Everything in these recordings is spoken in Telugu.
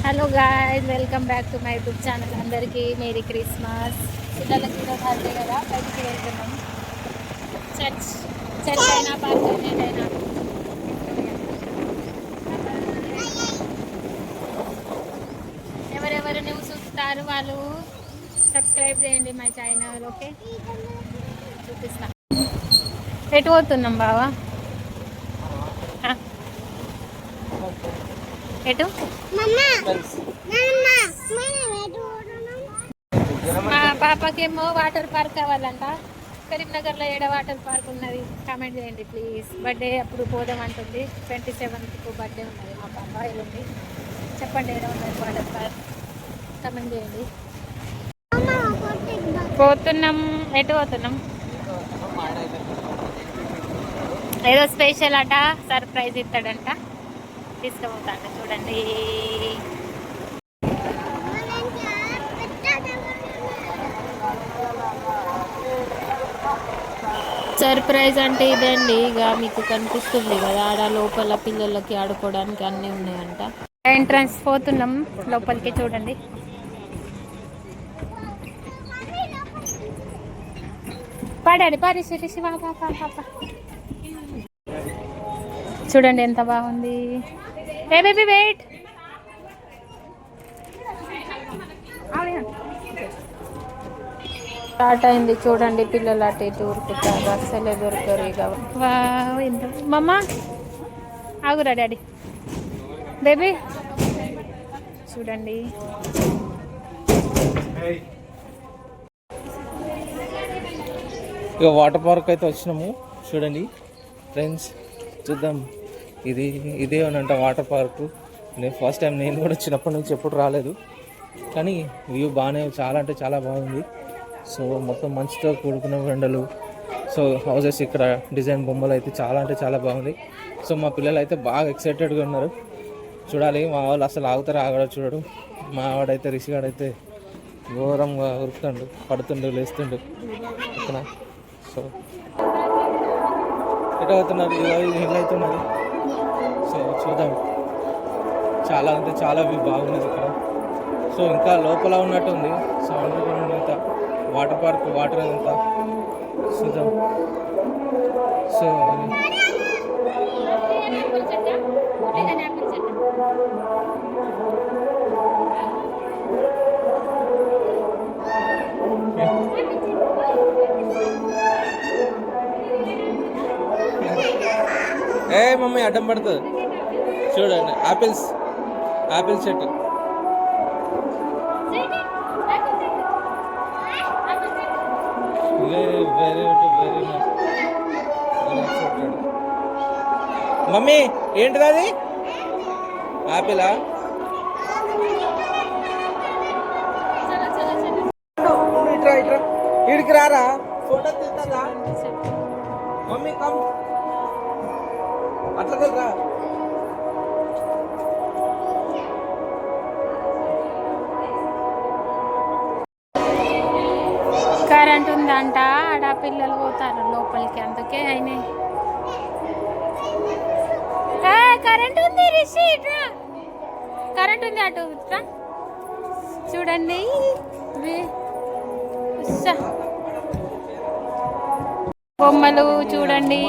Hello guys, welcome back to my YouTube channel. అందరికీ మేరీ క్రిస్మస్. పిల్లలకి ఈరోజు హాలిడే కదా, బయటికి వెళ్తున్నాం. చర్చ్ అయినా పార్క్ అయినా ఎవరెవరు న్యూస్ చూస్తారు వాళ్ళు సబ్స్క్రైబ్ చేయండి మై ఛానల్. ఓకే, చూపిస్తా. ఎటు పోతున్నాం బావా? ఎటు? మా పాపకేమో వాటర్ పార్క్ కావాలంట. కరీంనగర్లో ఏడ వాటర్ పార్క్ ఉన్నది కామెంట్ చేయండి ప్లీజ్. బర్త్డే అప్పుడు పోదాం అంటుంది. 27కు బర్త్డే ఉన్నది మా పాప ఎల్లుండి. చెప్పండి ఏడ ఉన్నది వాటర్ పార్క్, కామెంట్ చేయండి. పోతున్నాం. ఎటు పోతున్నాం? ఏదో స్పెషల్ అట, సర్ప్రైజ్ ఇస్తాడంట, తీసుకుపోతాడు. చూడండి, సర్ప్రైజ్ అంటే ఇదండి. ఇక మీకు కనిపిస్తుంది కదా, ఆడ లోపల పిల్లలకి ఆడుకోవడానికి అన్నీ ఉన్నాయంట. ఎంట్రన్స్ పోతున్నాం లోపలికి. చూడండి, పాడాడు పారేసి చూడండి ఎంత బాగుంది. ఏ బేబీ వెయిట్. స్టార్ట్ అయింది చూడండి. పిల్లలు అటు ఇటు ఉరుకుతారు, అస్సలే దొరకరు. ఇక ఎంత మమ్మ ఆగురా డాడీ. బేబీ చూడండి, ఇక వాటర్ పార్క్ అయితే వచ్చినాము. చూడండి ఫ్రెండ్స్, చూద్దాం. ఇదే అనంట వాటర్ పార్క్. నేను ఫస్ట్ టైం, నేను కూడా చిన్నప్పటి నుంచి ఎప్పుడు రాలేదు. కానీ వ్యూ బాగానే, చాలా అంటే చాలా బాగుంది. సో మొత్తం మంచుతో కూడుకున్న వెండలు, సో హౌసెస్, ఇక్కడ డిజైన్ బొమ్మలు అయితే చాలా అంటే చాలా బాగుంది. సో మా పిల్లలు అయితే బాగా ఎక్సైటెడ్గా ఉన్నారు. చూడాలి. మా వాళ్ళు అసలు ఆగడో చూడడు. మా వాడైతే రిషిగాడైతే ఘోరంగా ఉరుకుతుండు, పడుతుండు, లేస్తుండు ఇక్కడ. సో ఎటు అవుతున్నారు, ఇల్లు అవుతున్నారు. సో చూద్దాం. చాలా అంటే చాలా వ్యూ బాగున్నది ఇక్కడ. సో ఇంకా లోపల ఉన్నట్టుంది. సో అంత వాటర్ పార్క్, వాటర్ అంతా చూద్దాం. సో ఏ మమ్మీ అడ్డం పడుతుంది చూడండి. ఆపిల్ చెట్టు. మమ్మీ ఏంటిది అది? ఆపిలా? ఇట్రా ఇడికి రారా, ఫోటో తీస్తా. మమ్మీ కమ్, అట్లా రా. కరెంట్ ఉందంట ఆడ, పిల్లలు పోతారు లోపలికి, అందుకే అయినాయి. కరెంట్ ఉంది రిషి, కరెంట్ ఉంది అటు. చూడండి బొమ్మలు చూడండి,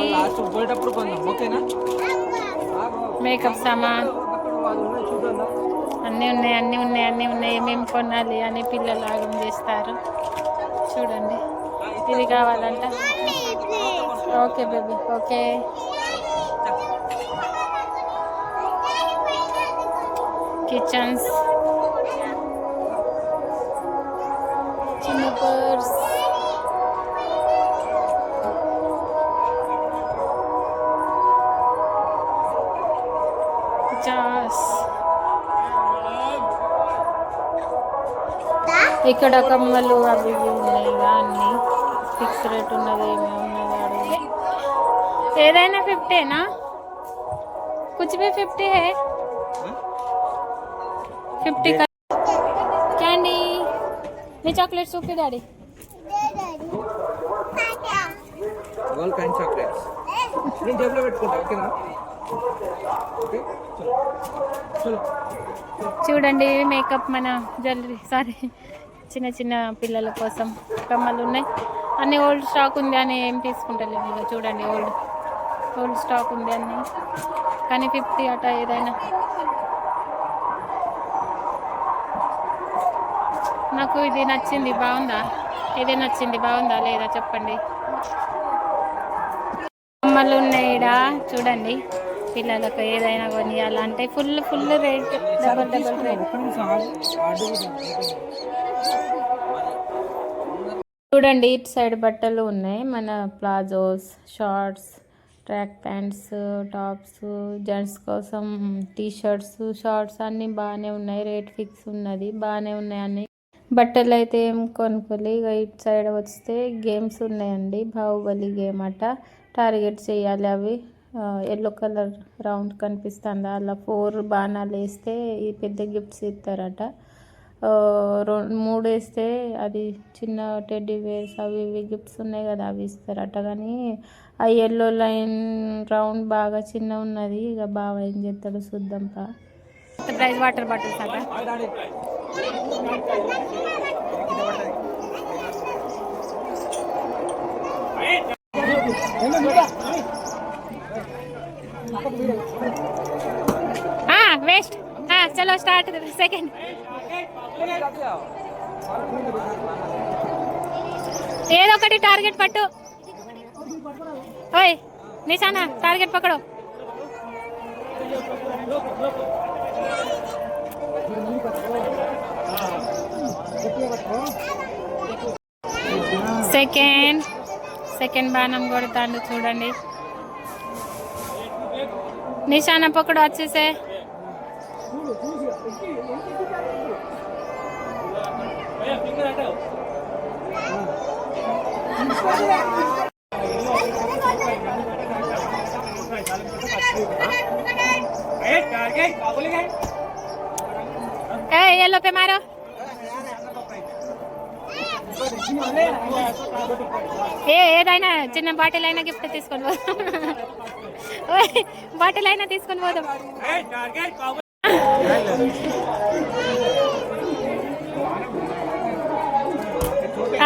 మేకప్ సామాన్ అన్నీ ఉన్నాయి. ఏమేమి కొనాలి అని పిల్లలు ఆగం చేస్తారు. చూడండి, ఇది కావాలంట. Okay baby, okay. కిచెన్స్, చిన్న పర్స్, ఇక్కడ కమ్మలు అవి ఉన్నాయి. అన్నీ ఫిక్స్ రేట్ ఉన్నది, ఏమేమి ఉన్నది. ఏదైనా 50 कुछ भी 50 है. 50 का कैंडी. మీ chocolates okay daddy? All kind chocolates నేను జేబులో పెట్టుకుంటా. ఓకేనా? చూడండి మేకప్ మన జ్యువెలరీ సారీ చిన్న చిన్న పిల్లల కోసం కమ్మలు ఉన్నాయి. అన్ని ఓల్డ్ స్టాక్ ఉంది అని ఏం తీసుకుంటలేదు. ఇక చూడండి ఓల్డ్ స్టాక్ ఉంది అన్ని, కానీ 50 అట ఏదైనా. నాకు ఇది నచ్చింది, బాగుందా? ఇదే నచ్చింది, బాగుందా లేదా చెప్పండి. కమ్మలు ఉన్నాయి ఈడ చూడండి. పిల్లలకు ఏదైనా కొనియాలంటే ఫుల్ రేట్, డబల్ రేట్. చూడండి ఇటు సైడ్ బట్టలు ఉన్నాయి. మన palazzos, shorts, track pants, tops, gents కోసం టీ షర్ట్స్, షార్ట్స్ అన్నీ బాగానే ఉన్నాయి. రేట్ ఫిక్స్ ఉన్నది, బాగానే ఉన్నాయి అన్నీ. బట్టలు అయితే ఏం కొనుక్కోలే. ఇక ఇటు సైడ్ వస్తే గేమ్స్ ఉన్నాయండి. బాహుబలి గేమ్ అట, టార్గెట్ చేయాలి. అవి ఎల్లో కలర్ రౌండ్ కనిపిస్తుందా, అలా 4 బాణాలు వేస్తే ఈ పెద్ద గిఫ్ట్స్ ఇస్తారట. 3 వేస్తే అది చిన్న టెడ్డీ వేర్స్ అవి ఇవి గిఫ్ట్స్ ఉన్నాయి కదా, అవి ఇస్తారట. కానీ ఆ ఎల్లో లైన్ రౌండ్ బాగా చిన్న ఉన్నది. ఇక బాగా ఏం చేస్తాడు చూద్దాంపా. ప్రైస్ వాటర్ బాటిల్స్ అట. వేస్ట్. చలో స్టార్ట్. సెకండ్ ఏదో ఒకటి టార్గెట్ పట్టు. ఓయ్ నిశానా టార్గెట్ పక్కడు. సెకండ్ బాణం కొడతాడు చూడండి. నిశానా పక్కడు వచ్చేసే. येलो पे मारो. ఏదైనా చిన్న బాటిల్ అయినా గిఫ్ట్ తీసుకొని పోదాం. బాటిల్ అయినా తీసుకొని పోదాం.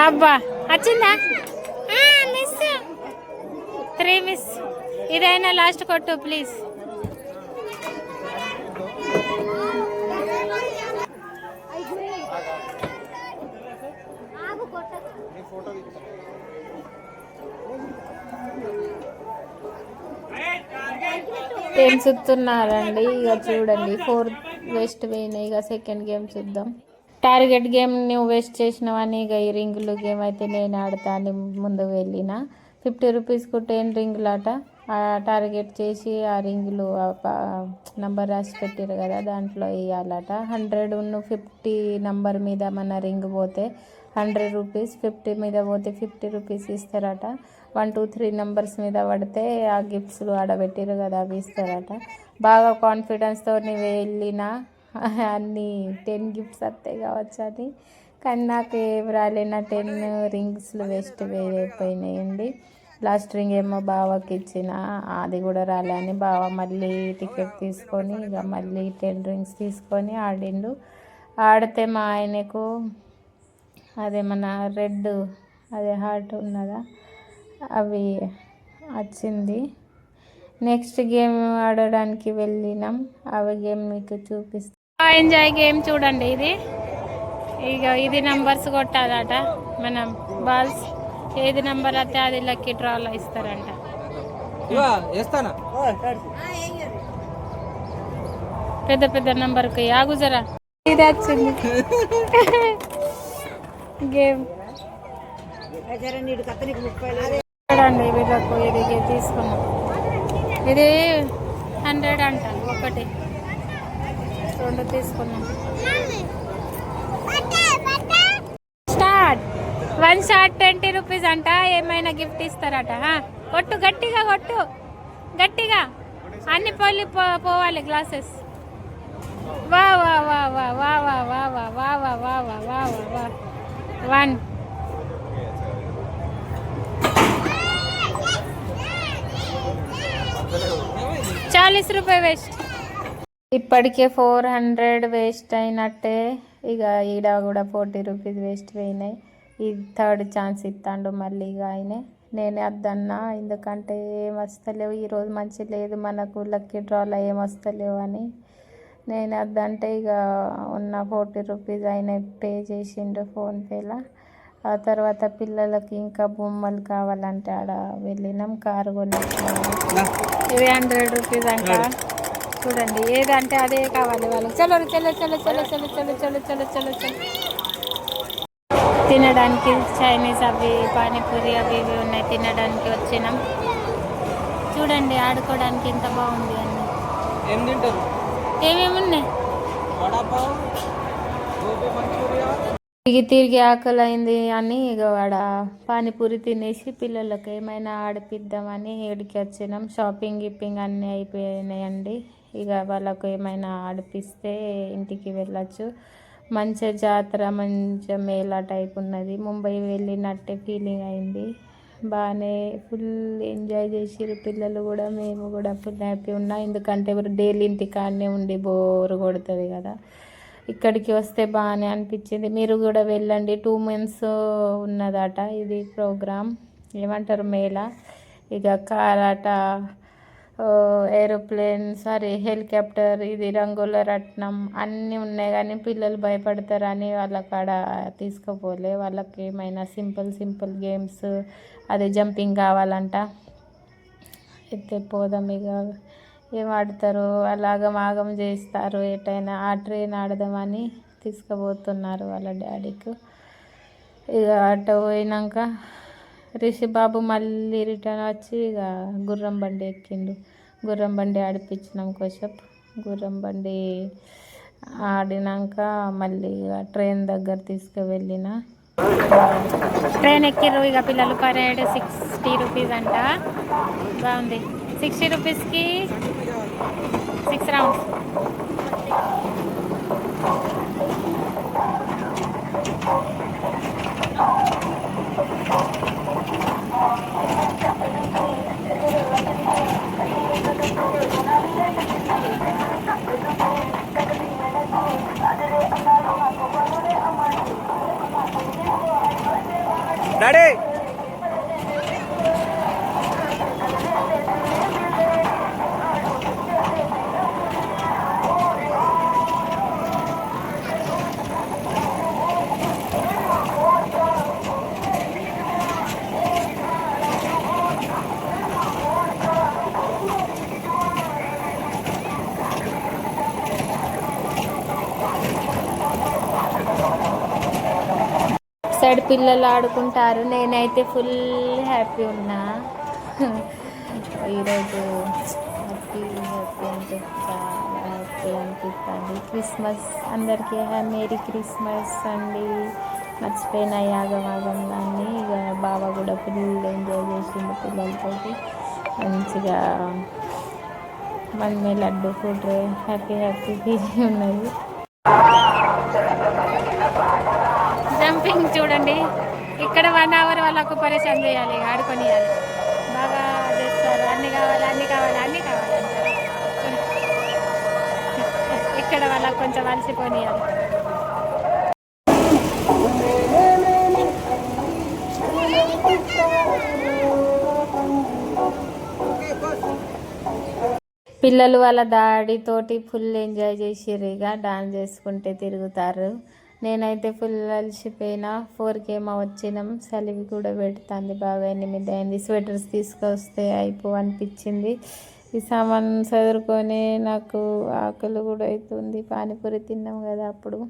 అబ్బా వచ్చిందా? Miss 3 miss. ఇదైనా లాస్ట్ కొట్టు ప్లీజ్. ఏం చూస్తున్నారండి? ఇక చూడండి 4 వేస్ట్ పోయినాయి. ఇక సెకండ్ గేమ్ చూద్దాం. టార్గెట్ గేమ్ నువ్వు వేస్ట్ చేసినవని ఇక ఈ రింగులు గేమ్ అయితే నేను ఆడతా అని ముందు వెళ్ళిన. 50 రూపీస్కు 10 రింగులు అట. టార్గెట్ చేసి ఆ రింగులు నంబర్ రాసి పెట్టారు కదా, దాంట్లో వేయాలట. 100-50 నంబర్ మీద మన రింగ్ పోతే 100 రూపీస్, 50 మీద పోతే 50 రూపీస్ ఇస్తారట. 1, 2, 3 నెంబర్స్ మీద పడితే ఆ గిఫ్ట్స్లు ఆడబెట్టారు కదా, అవి ఇస్తారట. బాగా కాన్ఫిడెన్స్తో వెళ్ళిన అన్ని 10 గిఫ్ట్స్ వస్తాయి కావచ్చు అని. కానీ నాకు ఏం రాలేనా 10 రింగ్స్లు వేస్ట్ అయిపోయినాయండి. లాస్ట్ రింగ్ ఏమో బావకి ఇచ్చిన, అది కూడా రాలే అని బావ మళ్ళీ టికెట్ తీసుకొని ఇక మళ్ళీ 10 రింగ్స్ తీసుకొని ఆడిండు. ఆడితే మా ఆయనకు అదే మన రెడ్ అదే హార్ట్ ఉన్నదా అవి వచ్చింది. నెక్స్ట్ గేమ్ ఆడడానికి వెళ్ళినాం. అవి గేమ్ మీకు చూపిస్తాం. ఎంజాయ్ గేమ్ చూడండి. ఇది నంబర్స్ కొట్టాలట. మనం బాల్స్ ఏది నంబర్ అయితే అది లక్కీ డ్రాలో ఇస్తారంట. పెద్ద నంబర్కి ఆగుజరా. ఇది వచ్చింది గేమ్ చూడండి. వీళ్ళకు ఇది తీసుకున్నాం. ఇది 100 అంట. 1, 2 తీసుకున్నాం. స్టార్ట్. 1 షాట్ 20 రూపీస్ అంట. ఏమైనా గిఫ్ట్ ఇస్తారట. కొట్టు, గట్టిగా కొట్టు, గట్టిగా. అన్ని పళ్ళు పోవాలి గ్లాసెస్. వా వా వా వా వా వా వా వా వా వా వా వా వా వా. 1. ₹40 వేస్ట్. ఇప్పటికే 400 వేస్ట్ అయినట్టే. ఇక ఈడ కూడా ₹40 వేస్ట్ పోయినాయి. ఇది థర్డ్ ఛాన్స్ ఇస్తాడు మళ్ళీ ఇక ఆయనే. నేనే వద్దన్నా, ఎందుకంటే ఏం వస్తలేవు ఈరోజు మంచి లేదు మనకు, లక్కీ డ్రాలో ఏం వస్తలేవు అని. నేను వద్దంటే ఇక ఉన్న ₹40 ఆయన పే చేసిండు ఫోన్పేలో. ఆ తర్వాత పిల్లలకి ఇంకా బొమ్మలు కావాలంటే ఆడ వెళ్ళినాం, కారు కొనేసినాము. ఇవి ₹100 అంట. చూడండి ఏదంటే అదే కావాలి వాళ్ళకి. చలో చలో చలో చలో చలో చలో చలో చలో చలో చలో. తినడానికి చైనీస్ అవి పానీపూరి అవి ఇవి ఉన్నాయి, తినడానికి వచ్చినాం. చూడండి ఆడుకోవడానికి ఎంత బాగుంది అన్ని. ఏం తింటారు? ఏమేమి ఉన్నాయి? తిరిగి తిరిగి ఆకలి అయింది అని ఇక వాడ పానీపూరి తినేసి పిల్లలకు ఏమైనా ఆడిపిద్దామని ఏడికి వచ్చినాం. షాపింగ్ గిప్పింగ్ అన్నీ అయిపోయినాయండి. ఇక వాళ్ళకు ఏమైనా ఆడిపిస్తే ఇంటికి వెళ్ళచ్చు. మంచిగా జాతర, మంచిగా మేళా టైప్ ఉన్నది. ముంబై వెళ్ళినట్టే ఫీలింగ్ అయింది. బాగానే ఫుల్ ఎంజాయ్ చేసిరు పిల్లలు కూడా, మేము కూడా ఫుల్ హ్యాపీ ఉన్నాం. ఎందుకంటే ఎవరు డైలీ ఇంటికాడనే ఉండి బోర్ కొడుతుంది కదా, ఇక్కడికి వస్తే బాగానే అనిపించింది. మీరు కూడా వెళ్ళండి. 2 months ఉన్నదట ఇది ప్రోగ్రామ్, ఏమంటారు మేళా. ఇక కారాట, ఏరోప్లేన్, హెలికాప్టర్, ఇది రంగుల రత్నం అన్నీ ఉన్నాయి. కానీ పిల్లలు భయపడతారని వాళ్ళకి ఆడ తీసుకుపోలే. వాళ్ళకి ఏమైనా సింపుల్ గేమ్స్, అదే జంపింగ్ కావాలంట. అయితే పోదాం ఇక, ఏం ఆడతారు అలాగమాగం చేస్తారు. ఎటైనా ఆ ట్రైన్ ఆడదామని తీసుకుపోతున్నారు వాళ్ళ డాడీకి. ఇక అటు పోయినాక రిషిబాబు మళ్ళీ రిటర్న్ వచ్చి ఇక గుర్రం బండి ఎక్కిండు. గుర్రం బండి ఆడిపించినాం కోసేపు. గుర్రం బండి ఆడినాక మళ్ళీ ట్రైన్ దగ్గర తీసుకువెళ్ళిన. ట్రైన్ ఎక్కిర్రు ఇక పిల్లలు. పరేడ్ ₹60 అంట. బాగుంది. ₹60కి 6 rounds. డాడీ సైడ్ పిల్లలు ఆడుకుంటారు. నేనైతే ఫుల్ హ్యాపీ ఉన్నా ఈరోజు. హ్యాపీ అంటే చాలా హ్యాపీ అనిపిస్తుంది. క్రిస్మస్ అందరికీ మేరీ క్రిస్మస్ అండి. మర్చిపోయిన యాగమాగం అన్నీ. ఇక బావ కూడా ఫుల్ ఎంజాయ్ చేసిండు పిల్లలతోటి. మంచిగా మనమే లడ్డు ఫుడ్ హ్యాపీ ఫీలింగ్ ఉన్నది. జంపింగ్ చూడండి, ఇక్కడ 1 hour వాళ్ళకు పరేషాన్ చేయాలి, ఆడుకొనియాలి. బాగా చేస్తారు. అన్నీ కావాలి అంటారు. ఇక్కడ వాళ్ళకు కొంచెం అలసిపోనియాలి. పిల్లలు వాళ్ళ డాడీతోటి ఫుల్ ఎంజాయ్ చేసిర్రు. ఇక డాన్స్ చేసుకుంటే తిరుగుతారు. నేనైతే ఫుల్ అలసిపోయినా. 4కి వచ్చినాం. చలివి కూడా పెడుతుంది బాగా. 8 అయింది. స్వెటర్స్ తీసుకొస్తే అనిపించింది. ఈ సామాన్ చదువుకొని నాకు ఆకలి కూడా అవుతుంది. పానీపూరి తిన్నాం కదా అప్పుడు.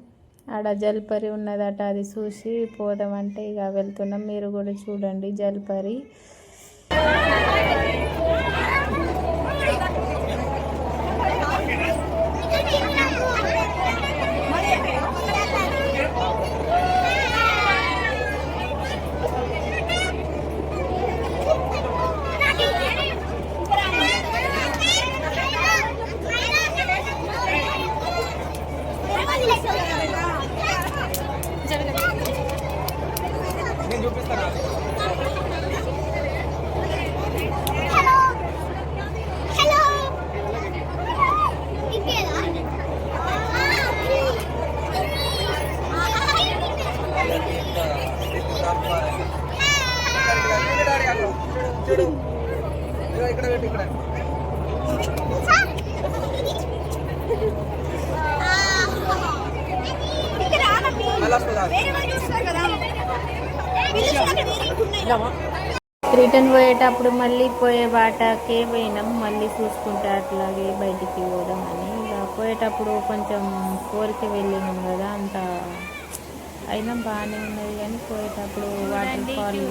ఆడ జల్పరి ఉన్నదట, అది చూసి పోదామంటే ఇక వెళ్తున్నాం. మీరు కూడా చూడండి జల్పరి. రిటర్న్ పోయేటప్పుడు మళ్ళీ పోయే బాటకే పోయినాం, మళ్ళీ చూసుకుంటే అట్లాగే బయటికి పోదామని. ఇక పోయేటప్పుడు కొంచెం కోరిక వెళ్ళినాం కదా, అంత అయినా బాగానే ఉన్నది. కానీ పోయేటప్పుడు వాటర్ ఫాల్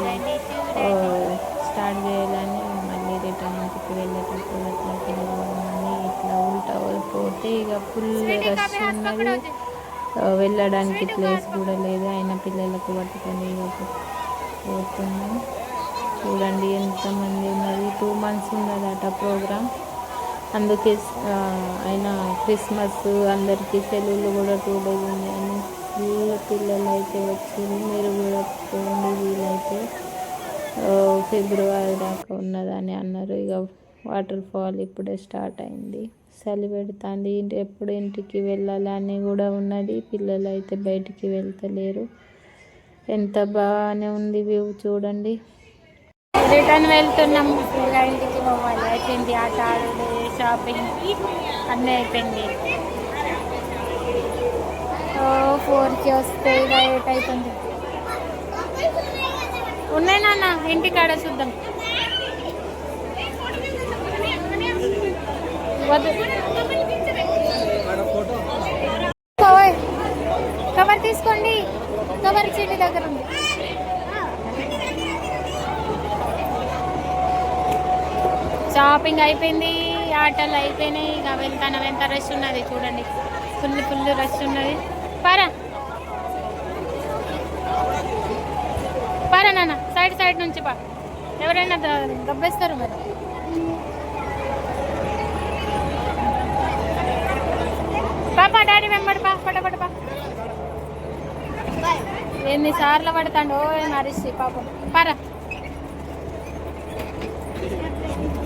స్టార్ట్ చేయాలని మళ్ళీ రిటర్న్ ఇంటికి వెళ్ళేటప్పుడు అట్లా తిరగమని ఇట్లా ఉల్టా పోతే ఇక ఫుల్ రష్ ఉన్నది, వెళ్ళడానికి ప్లేస్ కూడా లేదు. అయినా పిల్లలకు పట్టుకొని ఇక పోతున్నాం. చూడండి ఎంతమంది ఉన్నది. 2 months ఉన్నదట ప్రోగ్రామ్. అందుకే అయినా క్రిస్మస్ అందరికీ సెలవులు కూడా 2 days ఉన్నాయని ఫుల్ పిల్లలు అయితే వచ్చారు. మీరు కూడా పోండి, వీలైతే ఫిబ్రవరి దాకా ఉన్నదని అన్నారు. ఇక వాటర్ ఫాల్ ఇప్పుడే స్టార్ట్ అయింది. చలి పెడుతుంది, ఎప్పుడు ఇంటికి వెళ్ళాలని కూడా ఉన్నది. పిల్లలు అయితే బయటికి వెళ్తలేరు. ఎంత బాగానే ఉంది వ్యూ చూడండి. రిటర్న్ వెళ్తున్నాం, ఇక ఇంటికి పోవాలి. అయిపోయింది ఆట ఆడుడు, షాపింగ్ అన్నీ అయిపోయింది. 4కి వస్తే ఇక 8 అవుతుంది. ఉన్నాయి నాన్న, ఇంటికాడ చూద్దాం. కవర్ తీసుకోండి, కవర్ చీటి దగ్గర ఉంది. షాపింగ్ అయిపోయింది, ఆటలు అయిపోయినాయి. ఇక వెళ్తాను, ఎంత రష్ ఉన్నది చూడండి, ఫుల్ రష్ ఉన్నది. పారా పారా నాన్న, సైడ్ నుంచి పా, ఎవరైనా దబ్బేస్తారు మరి. పాపా డాడీ వెంబడి పా, పట పా. ఎన్నిసార్లు పడతాండో నరిసి పాపం. పారా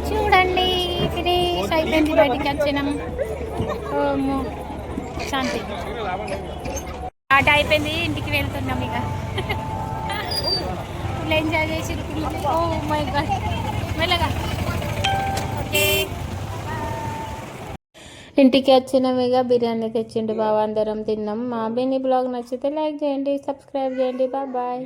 చూడండి, ఫినిష్ అయిపోయింది, బయటికి వచ్చినాం. శాంతి ఆట అయిపోయింది, ఇంటికి వెళ్తున్నాం. ఇక ఎంజాయ్ చేసి ఓ మై గాడ్ మెల్లగా. ఓకే, ఇంటికి వచ్చినాం. ఇక బిర్యానీ తెచ్చిండు బావ, అందరం తిన్నాం. మా బిని బ్లాగ్ నచ్చితే లైక్ చేయండి, సబ్స్క్రైబ్ చేయండి. బాయ్.